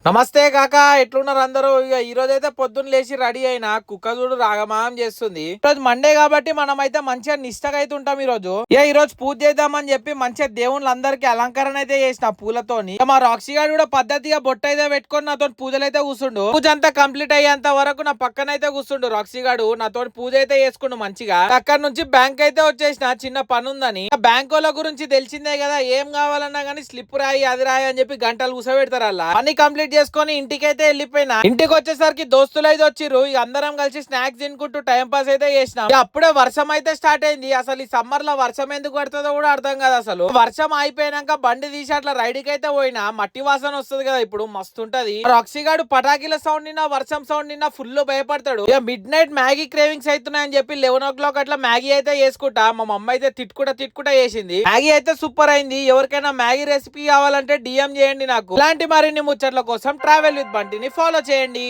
నమస్తే కాక ఎట్లున్నారు అందరూ. ఇక ఈ రోజు అయితే పొద్దున్న లేచి రెడీ అయినా కుక్క చూడు రాగమాం చేస్తుంది. ఈ రోజు మండే కాబట్టి మనం అయితే మంచిగా నిష్టగా అయితే ఉంటాం. ఈ రోజు పూజ చేద్దామని చెప్పి మంచిగా దేవుళ్ళందరికీ అలంకరణ అయితే చేసిన పూలతోని. మా రాక్సీ గారు కూడా పద్ధతిగా బొట్ట అయితే పెట్టుకొని నాతో పూజలు అయితే కూర్చుండు. పూజ అంతా కంప్లీట్ అయ్యేంత వరకు నా పక్కన అయితే కూర్చుండు రాక్సీ గారు. నాతో పూజ అయితే చేసుకుండు మంచిగా. అక్కడ నుంచి బ్యాంక్ అయితే వచ్చేసిన చిన్న పని ఉందని. బ్యాంక్ వాళ్ళ గురించి తెలిసిందే కదా, ఏం కావాలన్నా గానీ స్లిప్ రాయి అది రాయి అని చెప్పి గంటలు కూర్చోబెడతారు. అలా పని కంప్లీట్ చేసుకొని ఇంటికైతే వెళ్ళిపోయినా. ఇంటికి వచ్చేసరికి దోస్తులు అయితే వచ్చిర్రు. అందరం కలిసి స్నాక్స్ తినుకుంటూ టైం పాస్ అయితే చేసినాం. అప్పుడే వర్షం అయితే స్టార్ట్ అయింది. అసలు ఈ సమ్మర్ లో వర్షం ఎందుకు పడుతుందో కూడా అర్థం కాదు. అసలు వర్షం అయిపోయినాక బండి తీసి అట్లా రైడ్కి అయితే పోయినా. మట్టి వాసన వస్తుంది కదా, ఇప్పుడు మస్తు ఉంటది. రాక్సీ గాడు పటాకీల సౌండ్ నిన్నా వర్షం సౌండ్ నిన్నా ఫుల్ భయపడతాడు. ఇక మిడ్ నైట్ మ్యాగీ క్రేవింగ్స్ అవుతున్నాయని చెప్పి 11 o'clock అట్లా మ్యాగీ అయితే చేసుకుంటా. మా మమ్మ అయితే తిట్టుకుంటా చేసింది. మ్యాగీ అయితే సూపర్ అయింది. ఎవరికైనా మ్యాగీ రెసిపీ కావాలంటే డిఎం చేయండి నాకు. ఇలాంటి మరిన్ని ముచ్చట్ల కోసం ట్రావెల్ విత్ బంటిని ఫాలో చేయండి.